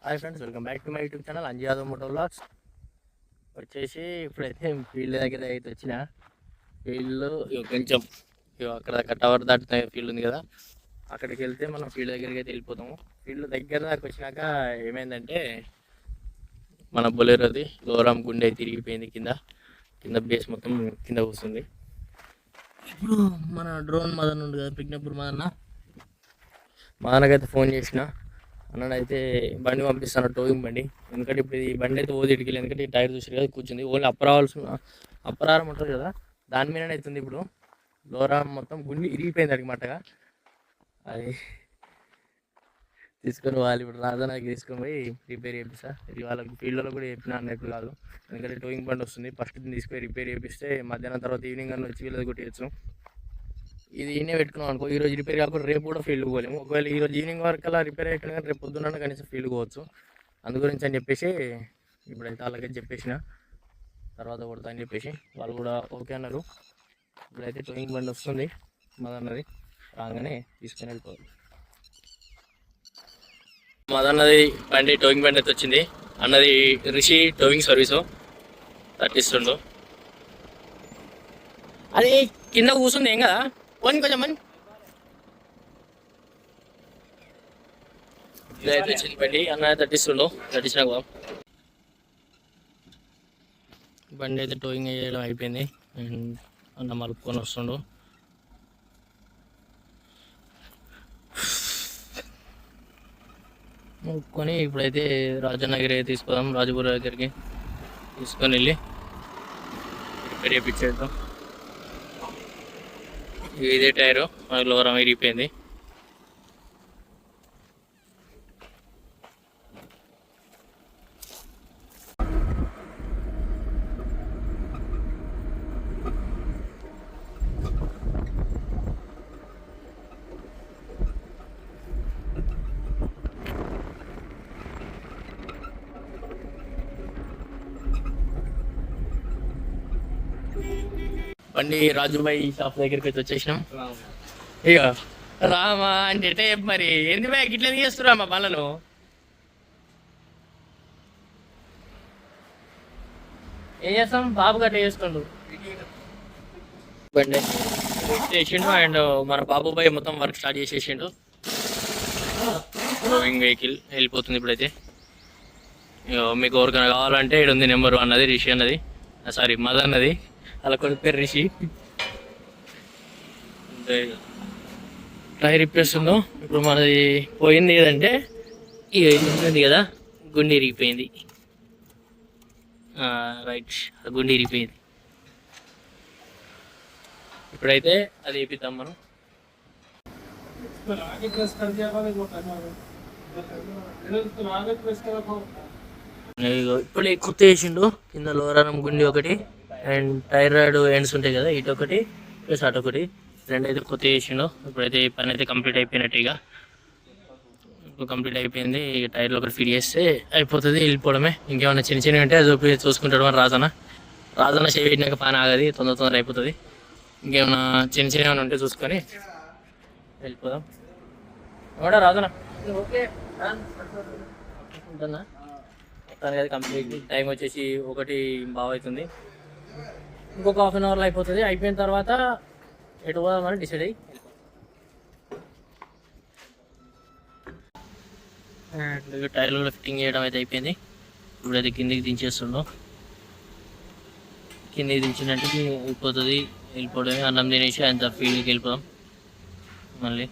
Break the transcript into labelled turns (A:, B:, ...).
A: Hi friends, welcome back to my YouTube channel Anji Yadav moto vlogs. వచ్చేసి ఇప్పుడైతే field దగ్గర అయితే వచ్చిన ఫీల్డ్లో కొంచెం అక్కడ టవర్ దాటుతున్న ఫీల్డ్ ఉంది కదా, అక్కడికి వెళ్తే మనం ఫీల్డ్ దగ్గరికి అయితే వెళ్ళిపోతాము. ఫీల్డ్ దగ్గర దాకా వచ్చినాక ఏమైందంటే మన బొలెరోది లోరామ్ గుండె తిరిగిపోయింది. కింద బేస్ మొత్తం కింద కూర్చుంది. ఇప్పుడు మన డ్రోన్ మదన్ ఉంది కదా, పిక్నపూర్ మదనకైతే ఫోన్ చేసిన, అన్నడైతే బండి పంపిస్తాను, టోయింగ్ బండి. ఎందుకంటే ఇప్పుడు ఈ బండి అయితే ఓదిడికి, ఎందుకంటే టైర్ చూసారు కదా కూర్చుంది. ఓన్లీ అప్పరారం ఉంటుంది కదా, దాని మీదనే అవుతుంది. ఇప్పుడు లోరామ్ మొత్తం గుండి ఇరిగిపోయింది అనమాటగా. అది తీసుకొని వాళ్ళు ఇప్పుడు రాజాకి తీసుకొని పోయి రిపేర్ చేపిస్తా. ఇది వాళ్ళకి ఫీల్డ్లో కూడా చెప్పినా అన్నట్టు కాదు, ఎందుకంటే టోయింగ్ బండి వస్తుంది. ఫస్ట్ తీసుకొని రిపేర్ చేపిస్తే మధ్యాహ్నం తర్వాత ఈవినింగ్ అన్న వచ్చి వీళ్ళది కొట్టేయచ్చు. ఇది ఈయనే పెట్టుకున్నాం అనుకో, ఈరోజు రిపేర్ కాకుండా రేపు కూడా ఫీల్డ్ పోలేము. ఒకవేళ ఈరోజు ఈవినింగ్ వరకు అలా రిపేర్ అయిపోయినా కానీ రేపు పొద్దున్న కనీసం ఫీల్డ్ పోవచ్చు. అందు గురించి అని చెప్పేసి ఇప్పుడైతే వాళ్ళకైతే చెప్పేసిన, తర్వాత కొడతా అని చెప్పేసి వాళ్ళు కూడా ఓకే అన్నారు. ఇప్పుడైతే టోయింగ్ బండి వస్తుంది మదన్నది, రాగానే తీసుకొని వెళ్ళిపోవాలి. మదన్నది బండి టోయింగ్ బండి అయితే వచ్చింది. అన్నది రిషి టోయింగ్ సర్వీసు తట్టిస్తుండు. అది కింద కూర్చుంది ఏం కదా, పోనీ కొంచెం మని ఇదైతే వచ్చింది బండి. అన్న తట్టిస్తుండు, తట్టించినాక బండి అయితే టోయింగ్ చేయడం అయిపోయింది. అన్న మలుపుకొని వస్తుండు. మలుపుకొని ఇప్పుడైతే రాజనగిరి తీసుకుదాం, రాజపుర దగ్గరికి తీసుకొని వెళ్ళి రిపేర్ చేయించేద్దాం. ఇదే టైరు మనకు లోరం విరిగిపోయింది. బండి రాజుబాయి షాప్ దగ్గరికి అయితే వచ్చేసినాం. ఇక రామా అంటే ఎట్లా చెప్పు మరి, ఎందుకు ఇట్లా చేస్తురా మా పనులను? ఏం చేస్తాం, బాబు గట్ట చేస్తుండు. బండి చేసిండు అండ్ మన బాబుబాయి మొత్తం వర్క్ స్టార్ట్ చేసేసిండు. డ్రైవింగ్ వెహికల్ వెళ్ళిపోతుంది ఇప్పుడైతే. మీకు ఎవరికైనా కావాలంటే ఇక్కడ ఉంది నెంబర్ అన్నది, రిషి అన్నది, సారీ మదర్ అన్నది, అలా కొడుకు పేరు రిషి. టైర్ ఇప్పేస్తుందో ఇప్పుడు మనది పోయింది ఏదంటే ఉంది కదా, గుండె ఇరిగిపోయింది. రైట్, గుండె ఇరిగిపోయింది. ఇప్పుడైతే అది వేపిద్దాం మనం. ఇప్పుడు కొత్త వేసిండు కింద లోరారం గుండి ఒకటి, అండ్ టైర్ రాడ్ ఎండ్స్ ఉంటాయి కదా, ఇటు ఒకటి ప్లస్ అటు ఒకటి, రెండైతే కొత్త వేసిండు. ఇప్పుడైతే ఈ పని అయితే కంప్లీట్ అయిపోయినట్టు. ఇక ఇప్పుడు కంప్లీట్ అయిపోయింది. ఇక టైర్లో ఒకటి ఫిట్ చేస్తే అయిపోతుంది, వెళ్ళిపోవడమే. ఇంకేమైనా చిన్న చిన్నవి ఉంటే అది చూసుకుంటాడు మన రాజన్న చేయించాక పని ఆగది, తొందర అయిపోతుంది. ఇంకేమైనా చిన్న చిన్న ఉంటే చూసుకొని వెళ్ళిపోదాం. ఏమంటా రాజన్న? ఓకే ఉంటుందా? మొత్తానికి అది కంప్లీట్. టైం వచ్చేసి 1:15 అవుతుంది. ఇంకొక హాఫ్ అన్ అవర్లో అయిపోతుంది. అయిపోయిన తర్వాత ఎటు పోదామని డిసైడ్ అయ్యి టైర్లో ఫిట్టింగ్ చేయడం అయితే అయిపోయింది. ఇప్పుడైతే కిందికి దించేస్తున్నాం. కిందికి దించినట్టు అయిపోతుంది, వెళ్ళిపోవడమే. అన్నం తినేసి ఆయన ఫీల్డ్కి వెళ్ళిపోదాం మళ్ళీ.